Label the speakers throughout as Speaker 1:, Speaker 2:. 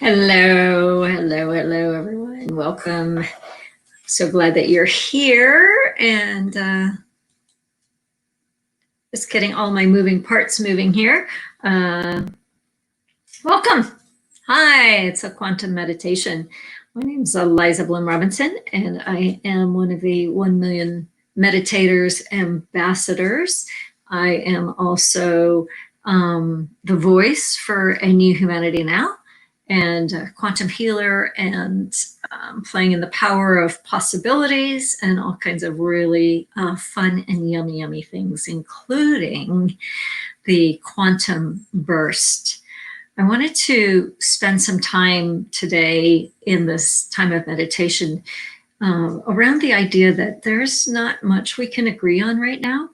Speaker 1: Hello, hello, hello, everyone. Welcome. So glad that you're here and just getting all my moving parts moving here. Welcome. Hi, it's a quantum meditation. My name is Aliza Bloom Robinson, and I am one of the 1 million meditators ambassadors. I am also the voice for A New Humanity Now, and a quantum healer, and playing in the power of possibilities and all kinds of really fun and yummy things, including the quantum burst. I wanted to spend some time today in this time of meditation around the idea that there's not much we can agree on right now.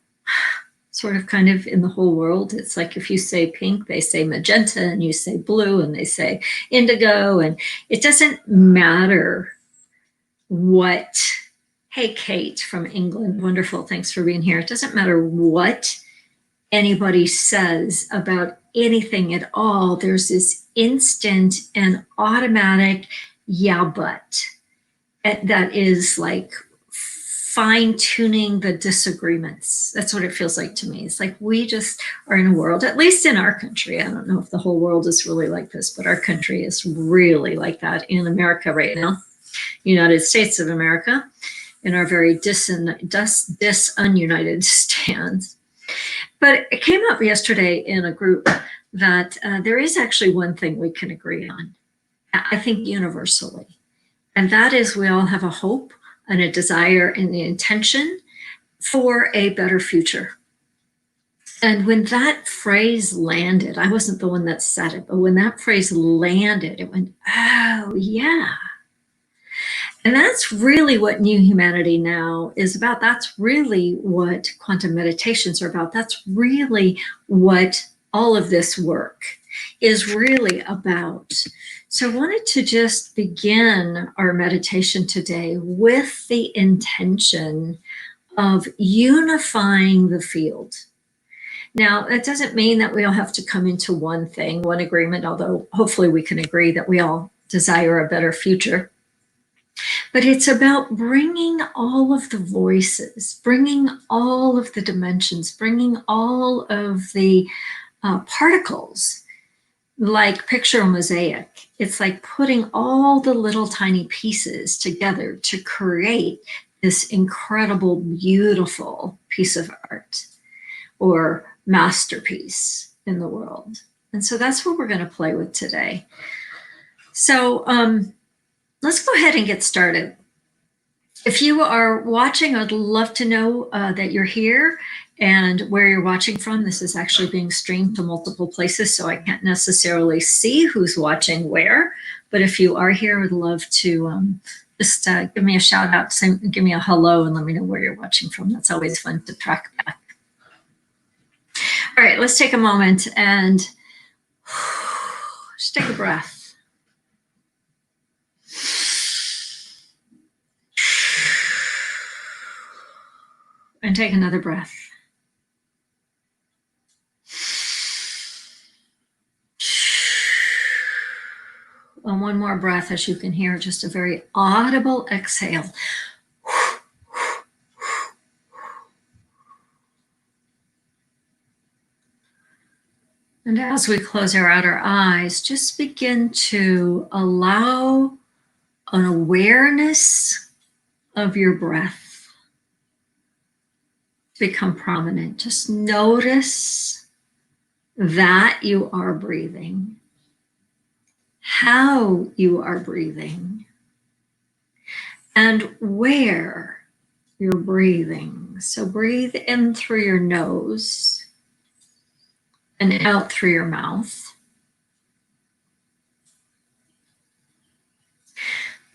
Speaker 1: Sort of kind of in the whole world. It's like if you say pink, they say magenta, and you say blue, and they say indigo, and it doesn't matter what, hey, Kate from England, wonderful, thanks for being here. It doesn't matter what anybody says about anything at all. There's this instant and automatic yeah, but that is like fine-tuning the disagreements. That's what it feels like to me. It's like we just are in a world, at least in our country. I don't know if the whole world is really like this, but our country is really like that in America right now. United States of America, in our very disunited stands. But it came up yesterday in a group that there is actually one thing we can agree on, I think universally, and that is we all have a hope and a desire and the intention for a better future. And when that phrase landed, I wasn't the one that said it, but when that phrase landed, it went, oh yeah. And that's really what New Humanity Now is about. That's really what quantum meditations are about. That's really what all of this work is really about. So I wanted to just begin our meditation today with the intention of unifying the field. Now, that doesn't mean that we all have to come into one thing, one agreement, although hopefully we can agree that we all desire a better future. But it's about bringing all of the voices, bringing all of the dimensions, bringing all of the particles, like picture a mosaic. It's like putting all the little tiny pieces together to create this incredible, beautiful piece of art or masterpiece in the world. And so that's what we're going to play with today. So let's go ahead and get started. If you are watching, I'd love to know that you're here and where you're watching from. This is actually being streamed to multiple places, so I can't necessarily see who's watching where. But if you are here, I'd love to just give me a shout out, give me a hello, and let me know where you're watching from. That's always fun to track back. All right, let's take a moment and just take a breath. And take another breath. And one more breath, as you can hear, just a very audible exhale. And as we close our outer eyes, just begin to allow an awareness of your breath become prominent. Just notice that you are breathing, how you are breathing, and where you're breathing. So breathe in through your nose and out through your mouth.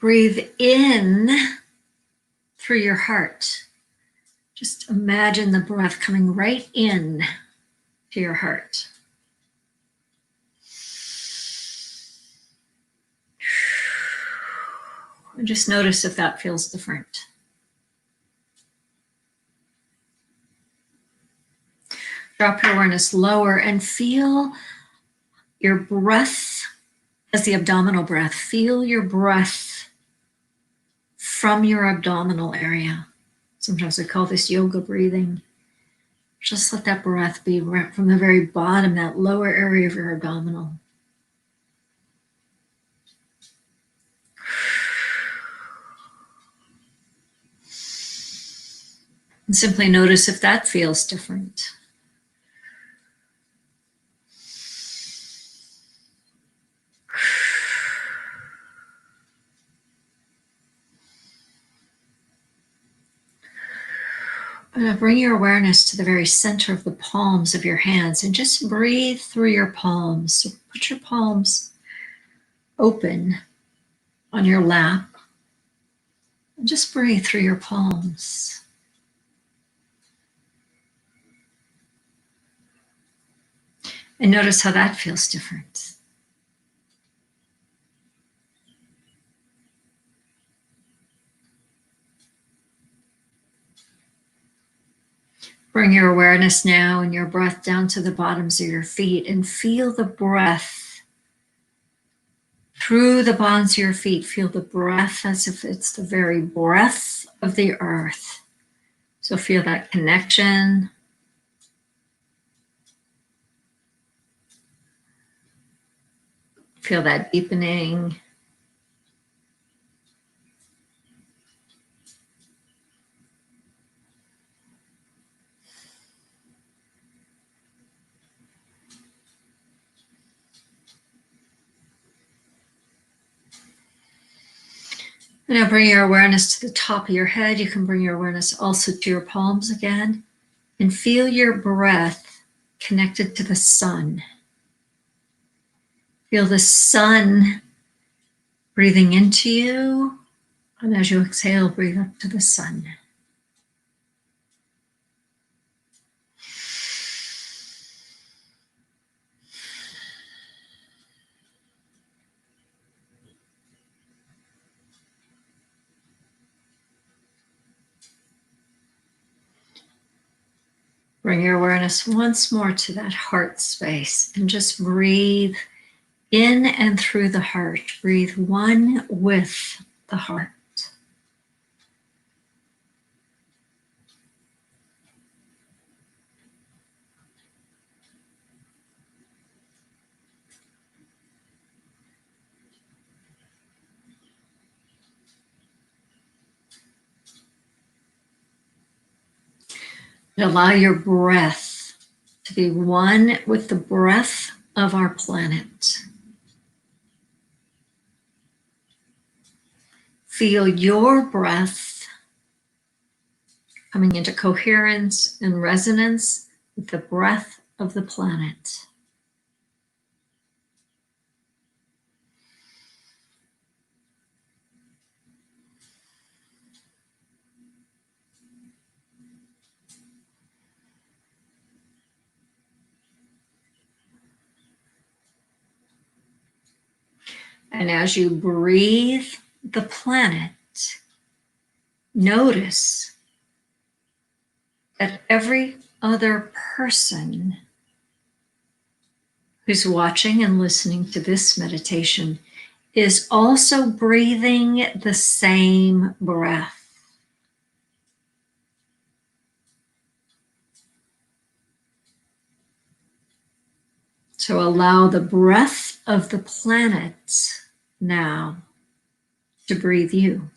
Speaker 1: Breathe in through your heart. Just imagine the breath coming right in to your heart. And just notice if that feels different. Drop your awareness lower and feel your breath as the abdominal breath. Feel your breath from your abdominal area. Sometimes we call this yoga breathing. Just let that breath be right from the very bottom, that lower area of your abdominal. And simply notice if that feels different. Bring your awareness to the very center of the palms of your hands and just breathe through your palms. So put your palms open on your lap and just breathe through your palms. And notice how that feels different. Bring your awareness now and your breath down to the bottoms of your feet and feel the breath through the bottoms of your feet. Feel the breath as if it's the very breath of the earth. So feel that connection. Feel that deepening. Now bring your awareness to the top of your head. You can bring your awareness also to your palms again. And feel your breath connected to the sun. Feel the sun breathing into you. And as you exhale, breathe up to the sun. Bring your awareness once more to that heart space and just breathe in and through the heart. Breathe one with the heart. And allow your breath to be one with the breath of our planet. Feel your breath coming into coherence and resonance with the breath of the planet. And as you breathe the planet, notice that every other person who's watching and listening to this meditation is also breathing the same breath. So allow the breath of the planet now to breathe you.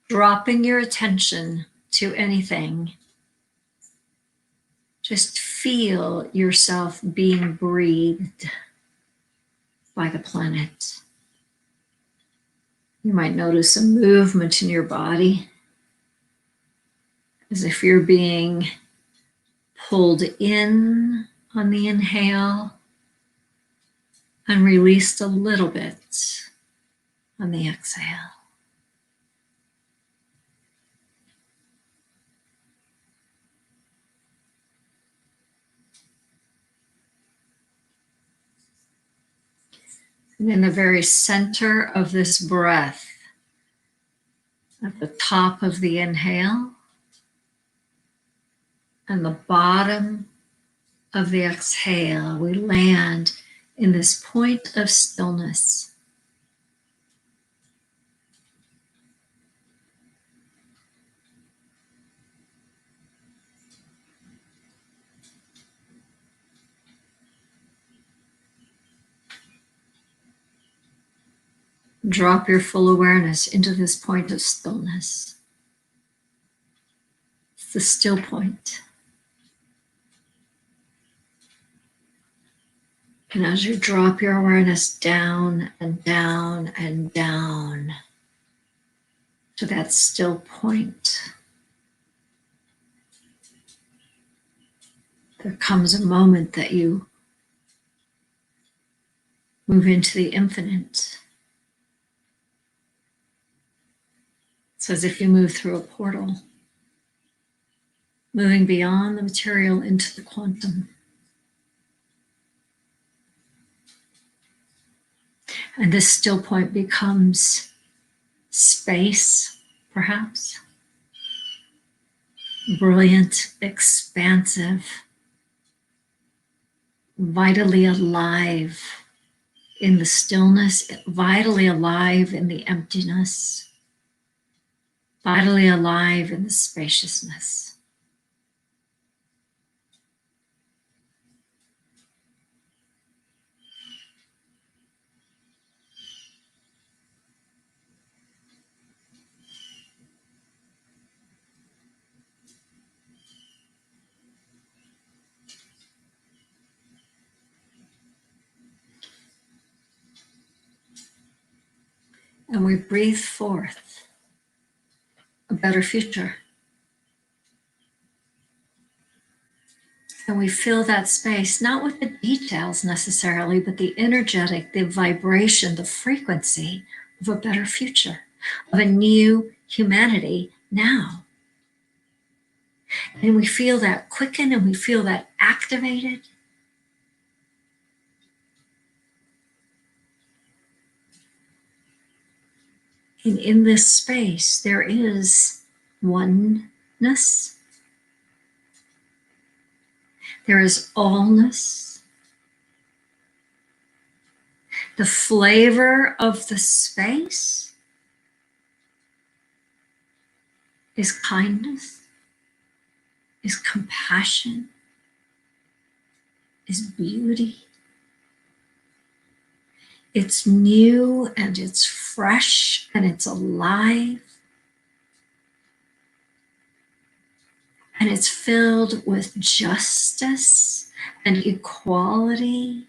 Speaker 1: Dropping your attention to anything. Just feel yourself being breathed by the planet. You might notice a movement in your body, as if you're being pulled in on the inhale and released a little bit on the exhale. And in the very center of this breath, at the top of the inhale and the bottom of the exhale, we land in this point of stillness. Drop your full awareness into this point of stillness. It's the still point. And as you drop your awareness down and down and down to that still point, there comes a moment that you move into the infinite. It's as if you move through a portal, moving beyond the material into the quantum. And this still point becomes space, perhaps. Brilliant, expansive, vitally alive in the stillness, vitally alive in the emptiness, vitally alive in the spaciousness. And we breathe forth a better future. And we fill that space, not with the details necessarily, but the energetic, the vibration, the frequency of a better future, of a new humanity now. And we feel that quicken and we feel that activated. And in this space, there is oneness. There is allness. The flavor of the space is kindness, is compassion, is beauty. It's new and it's fresh and it's alive. And it's filled with justice and equality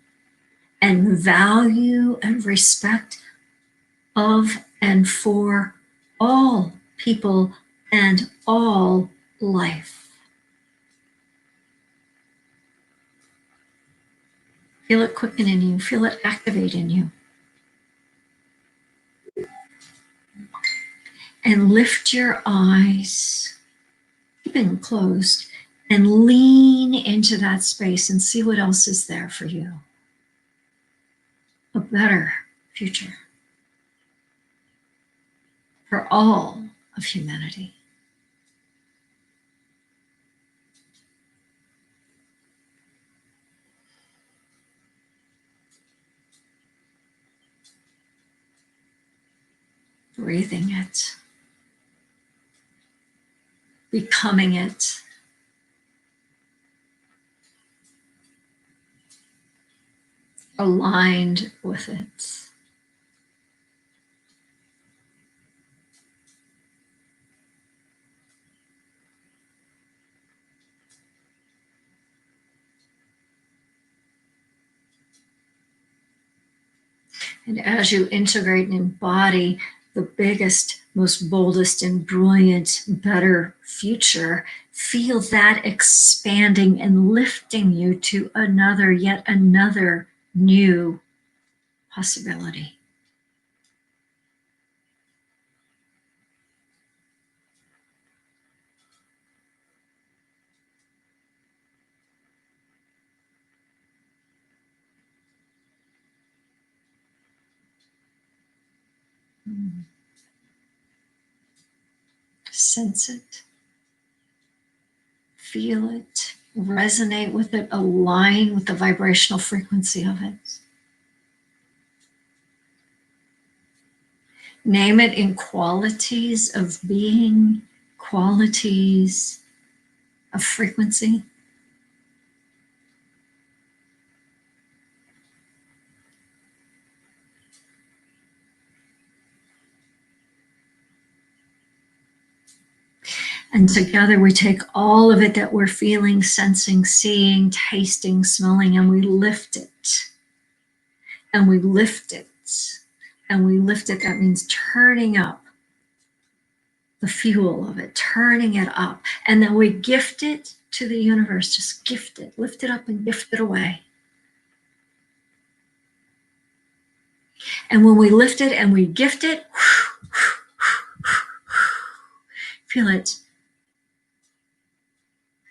Speaker 1: and value and respect of and for all people and all life. Feel it quicken in you, feel it activate in you. And lift your eyes, keeping closed, and lean into that space and see what else is there for you. A better future for all of humanity. Breathing it, becoming it, aligned with it. And as you integrate and embody the biggest, most boldest, and brilliant, better future, feel that expanding and lifting you to another, yet another new possibility. Sense it, feel it, resonate with it, align with the vibrational frequency of it. Name it in qualities of being, qualities of frequency. And together we take all of it that we're feeling, sensing, seeing, tasting, smelling, and we lift it. And we lift it. And we lift it. That means turning up the fuel of it, turning it up. And then we gift it to the universe. Just gift it. Lift it up and gift it away. And when we lift it and we gift it, feel it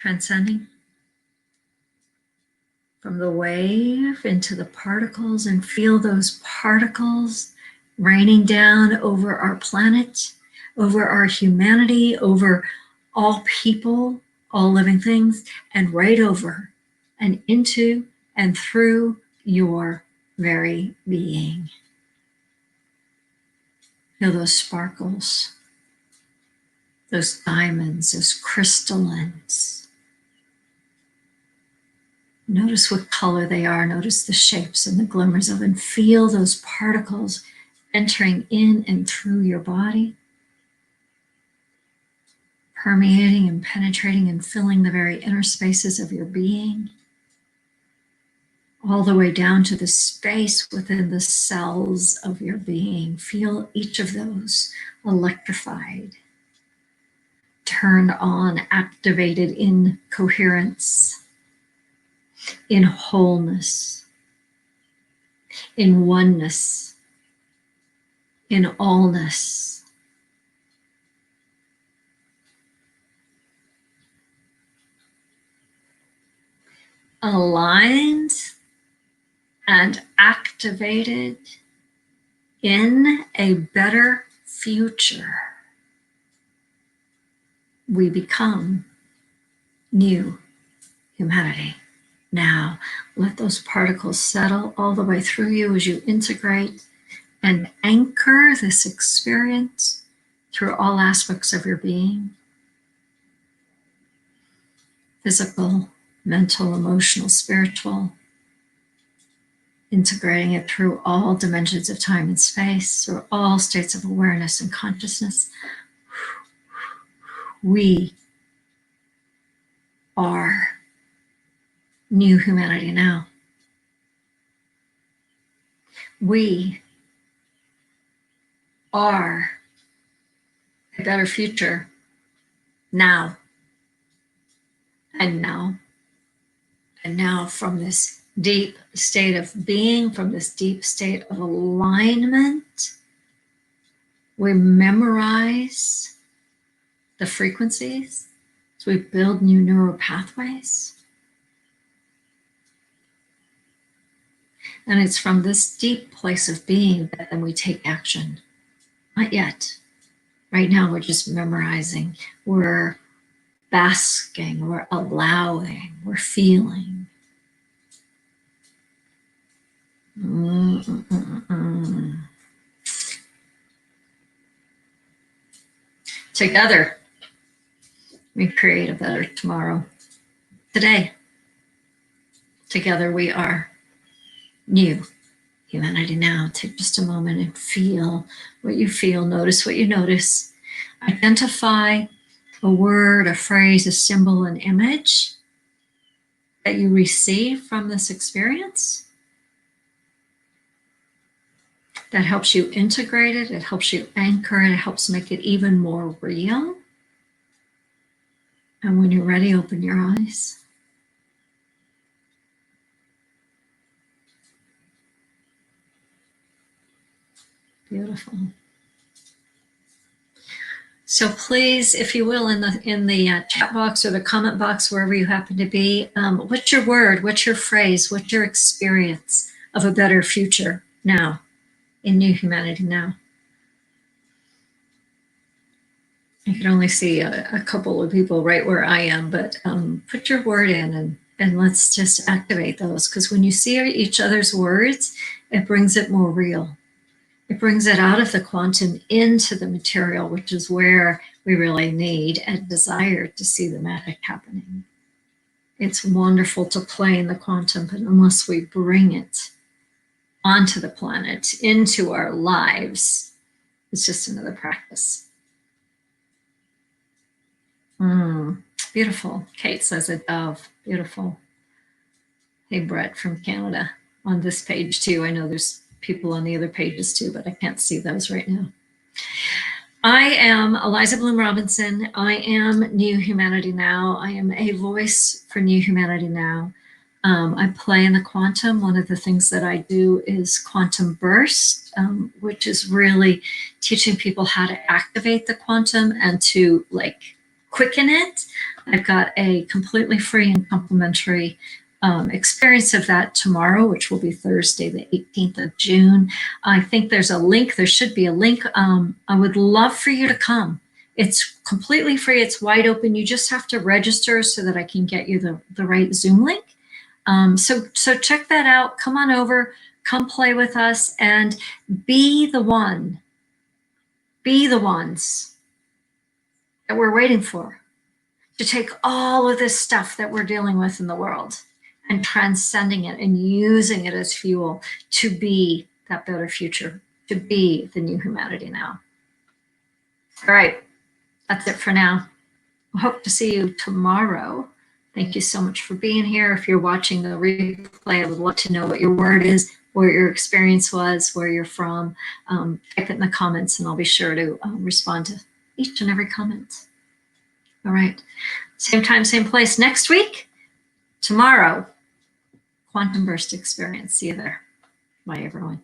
Speaker 1: transcending from the wave into the particles, and feel those particles raining down over our planet, over our humanity, over all people, all living things, and right over and into and through your very being. Feel those sparkles, those diamonds, those crystallines. Notice what color they are. Notice the shapes and the glimmers of them. Feel those particles entering in and through your body, permeating and penetrating and filling the very inner spaces of your being, all the way down to the space within the cells of your being. Feel each of those electrified, turned on, activated in coherence, in wholeness, in oneness, in allness. Aligned and activated in a better future. We become new humanity. Now, let those particles settle all the way through you as you integrate and anchor this experience through all aspects of your being. Physical, mental, emotional, spiritual. Integrating it through all dimensions of time and space, through all states of awareness and consciousness. We are new humanity now. We are a better future now. And now. And now, from this deep state of being, from this deep state of alignment, we memorize the frequencies. So we build new neural pathways. And it's from this deep place of being that then we take action. Not yet. Right now we're just memorizing. We're basking. We're allowing. We're feeling. Together, we create a better tomorrow. Today, together we are new humanity now. Take just a moment and feel what you feel. Notice what you notice. Identify a word, a phrase, a symbol, an image that you receive from this experience that helps you integrate it, it helps you anchor it, it helps make it even more real. And when you're ready, open your eyes. Beautiful. So please, if you will, in the chat box or the comment box, wherever you happen to be, what's your word, what's your phrase, what's your experience of a better future now, in new humanity now? I can only see a couple of people right where I am, but put your word in and let's just activate those, because when you see each other's words, it brings it more real. It brings it out of the quantum into the material, which is where we really need and desire to see the magic happening. It's wonderful to play in the quantum, but unless we bring it onto the planet, into our lives, it's just another practice. Beautiful. Kate says a dove. Beautiful. Hey, Brett from Canada on this page too. I know there's people on the other pages too, but I can't see those right now. I am Aliza Bloom Robinson. I am New Humanity Now. I am a voice for New Humanity Now. I play in the quantum. One of the things that I do is quantum burst, which is really teaching people how to activate the quantum and to quicken it. I've got a completely free and complimentary experience of that tomorrow, which will be Thursday, the 18th of June. I think there's a link. There should be a link. I would love for you to come. It's completely free. It's wide open. You just have to register so that I can get you the right Zoom link. So check that out. Come on over, come play with us, and be the one. Be the ones that we're waiting for to take all of this stuff that we're dealing with in the world and transcending it and using it as fuel to be that better future, to be the new humanity now. All right, that's it for now. I hope to see you tomorrow. Thank you so much for being here. If you're watching the replay, I would love to know what your word is, where your experience was, where you're from. Type it in the comments and I'll be sure to respond to each and every comment. All right, same time, same place next week. Tomorrow, Quantum Burst Experience. See you there. Bye, everyone.